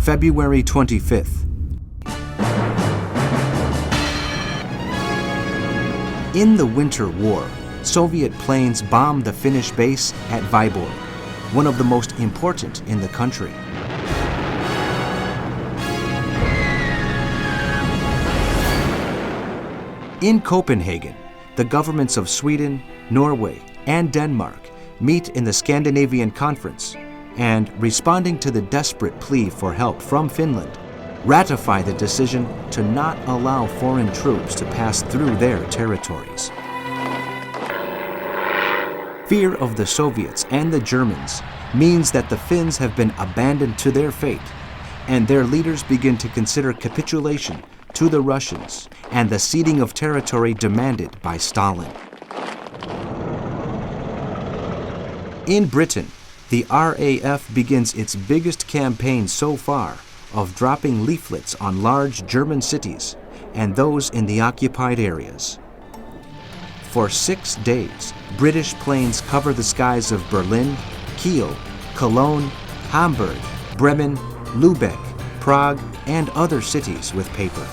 February 25th. In the Winter War, Soviet planes bombed the Finnish base at Viborg, one of the most important in the country. In Copenhagen, the governments of Sweden, Norway, and Denmark meet in the Scandinavian Conference and, responding to the desperate plea for help from Finland, ratify the decision to not allow foreign troops to pass through their territories. Fear of the Soviets and the Germans means that the Finns have been abandoned to their fate, and their leaders begin to consider capitulation to the Russians and the ceding of territory demanded by Stalin. In Britain, the RAF begins its biggest campaign so far of dropping leaflets on large German cities and those in the occupied areas. For 6 days, British planes cover the skies of Berlin, Kiel, Cologne, Hamburg, Bremen, Lübeck, Prague, and other cities with paper.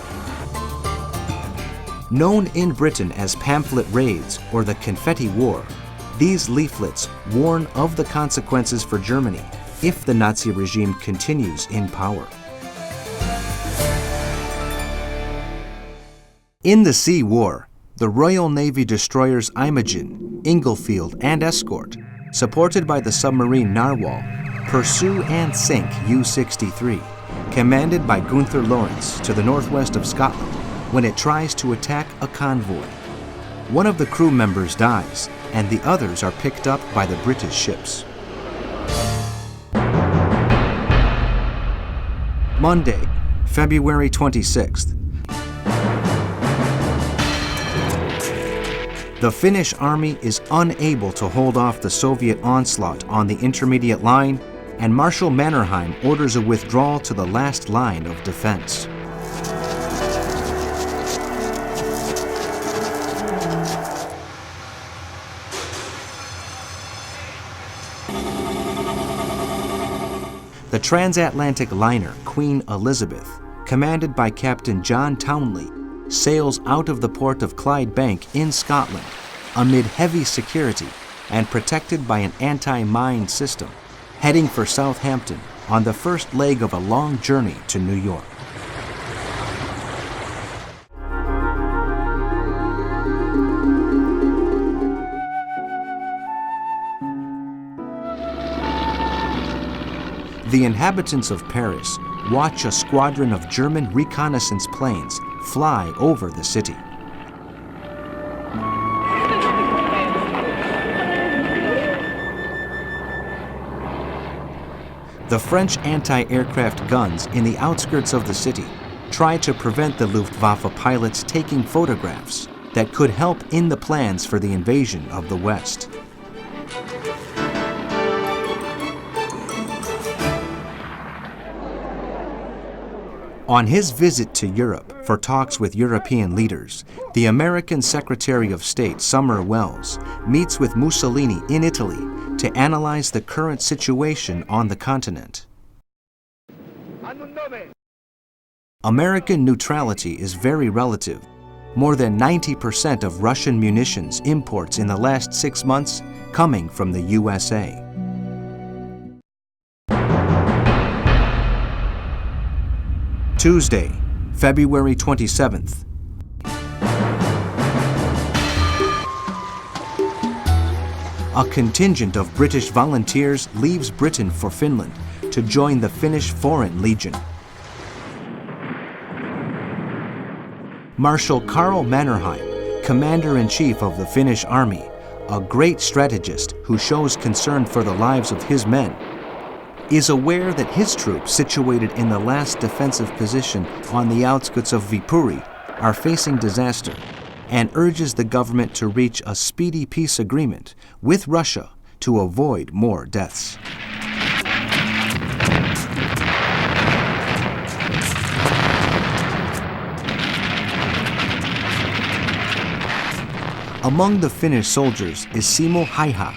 Known in Britain as pamphlet raids or the Confetti War, these leaflets warn of the consequences for Germany if the Nazi regime continues in power. In the Sea War, the Royal Navy destroyers Imogen, Inglefield, and Escort, supported by the submarine Narwhal, pursue and sink U-63, commanded by Gunther Lawrence to the northwest of Scotland, when it tries to attack a convoy. One of the crew members dies, and the others are picked up by the British ships. Monday, February 26th. The Finnish army is unable to hold off the Soviet onslaught on the intermediate line, and Marshal Mannerheim orders a withdrawal to the last line of defense. The transatlantic liner Queen Elizabeth, commanded by Captain John Townley, sails out of the port of Clydebank in Scotland amid heavy security and protected by an anti-mine system, heading for Southampton on the first leg of a long journey to New York. The inhabitants of Paris watch a squadron of German reconnaissance planes fly over the city. The French anti-aircraft guns in the outskirts of the city try to prevent the Luftwaffe pilots taking photographs that could help in the plans for the invasion of the West. On his visit to Europe for talks with European leaders, the American Secretary of State Sumner Welles meets with Mussolini in Italy to analyze the current situation on the continent. American neutrality is very relative. More than 90% of Russian munitions imports in the last 6 months coming from the USA. Tuesday, February 27th. A contingent of British volunteers leaves Britain for Finland to join the Finnish Foreign Legion. Marshal Karl Mannerheim, Commander-in-Chief of the Finnish Army, a great strategist who shows concern for the lives of his men, is aware that his troops situated in the last defensive position on the outskirts of Viipuri are facing disaster and urges the government to reach a speedy peace agreement with Russia to avoid more deaths. Among the Finnish soldiers is Simo Häyhä,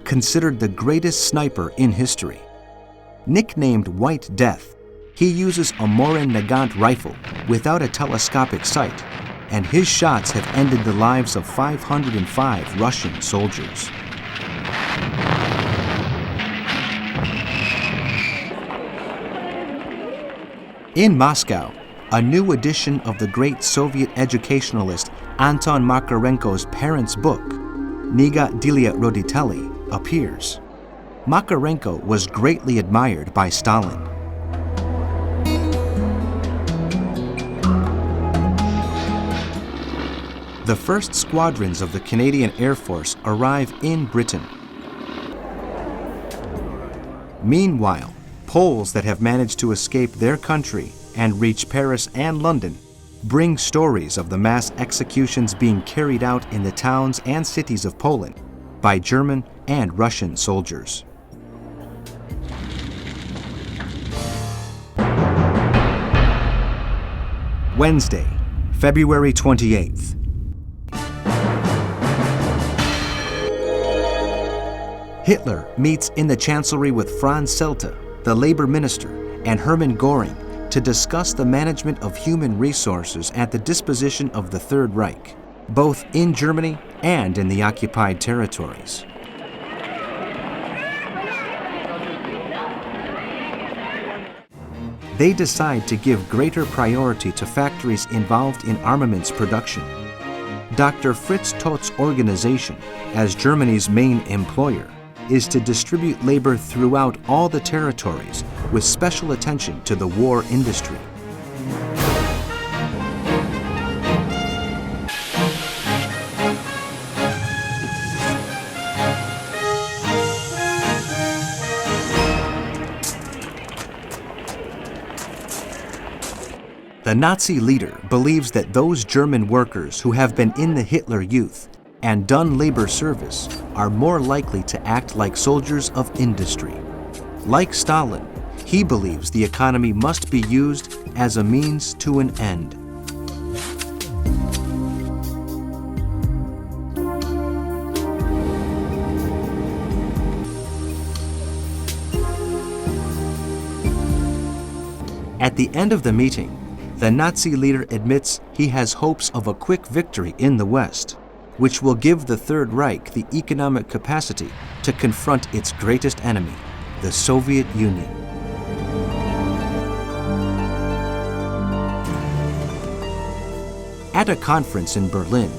considered the greatest sniper in history. Nicknamed White Death, he uses a Morin Nagant rifle without a telescopic sight, and his shots have ended the lives of 505 Russian soldiers. In Moscow, a new edition of the great Soviet educationalist Anton Makarenko's parents' book, Kniga для родителей, appears. Makarenko was greatly admired by Stalin. The first squadrons of the Canadian Air Force arrive in Britain. Meanwhile, Poles that have managed to escape their country and reach Paris and London bring stories of the mass executions being carried out in the towns and cities of Poland by German and Russian soldiers. Wednesday, February 28th. Hitler meets in the Chancellery with Franz Selter, the labor minister, and Hermann Göring to discuss the management of human resources at the disposition of the Third Reich, both in Germany and in the occupied territories. They decide to give greater priority to factories involved in armaments production. Dr. Fritz Toth's organization, as Germany's main employer, is to distribute labor throughout all the territories with special attention to the war industry. The Nazi leader believes that those German workers who have been in the Hitler Youth and done labor service are more likely to act like soldiers of industry. Like Stalin, he believes the economy must be used as a means to an end. At the end of the meeting, the Nazi leader admits he has hopes of a quick victory in the West, which will give the Third Reich the economic capacity to confront its greatest enemy, the Soviet Union. At a conference in Berlin,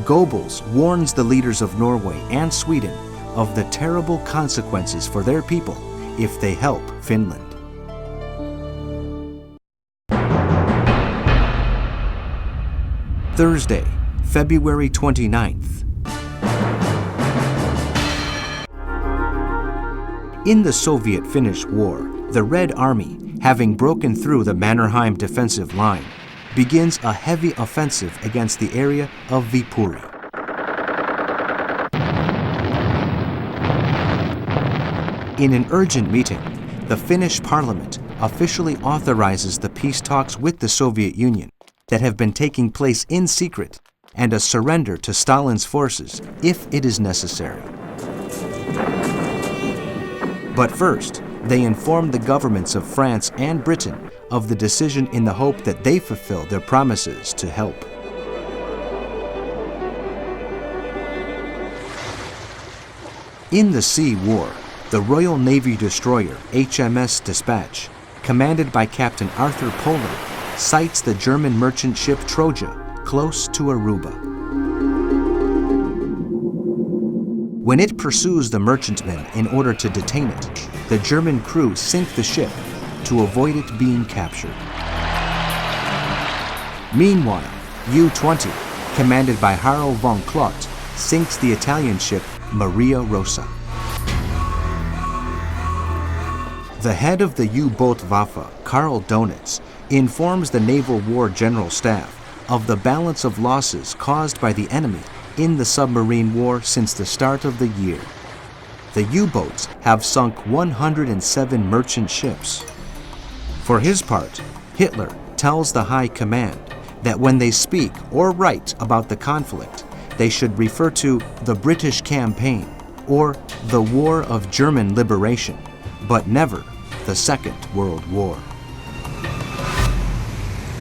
Goebbels warns the leaders of Norway and Sweden of the terrible consequences for their people if they help Finland. Thursday, February 29th. In the Soviet-Finnish War, the Red Army, having broken through the Mannerheim defensive line, begins a heavy offensive against the area of Viipuri. In an urgent meeting, the Finnish parliament officially authorizes the peace talks with the Soviet Union that have been taking place in secret and a surrender to Stalin's forces if it is necessary. But first, they informed the governments of France and Britain of the decision in the hope that they fulfill their promises to help. In the Sea War, the Royal Navy destroyer HMS Dispatch, commanded by Captain Arthur Poland, sights the German merchant ship Troja close to Aruba. When it pursues the merchantmen in order to detain it, the German crew sink the ship to avoid it being captured. Meanwhile, U-20, commanded by Harald von Klott, sinks the Italian ship Maria Rosa. The head of the U-boat Waffe, Karl Donitz, informs the Naval War General Staff of the balance of losses caused by the enemy in the submarine war since the start of the year. The U-boats have sunk 107 merchant ships. For his part, Hitler tells the High Command that when they speak or write about the conflict, they should refer to the British campaign or the War of German Liberation, but never the Second World War.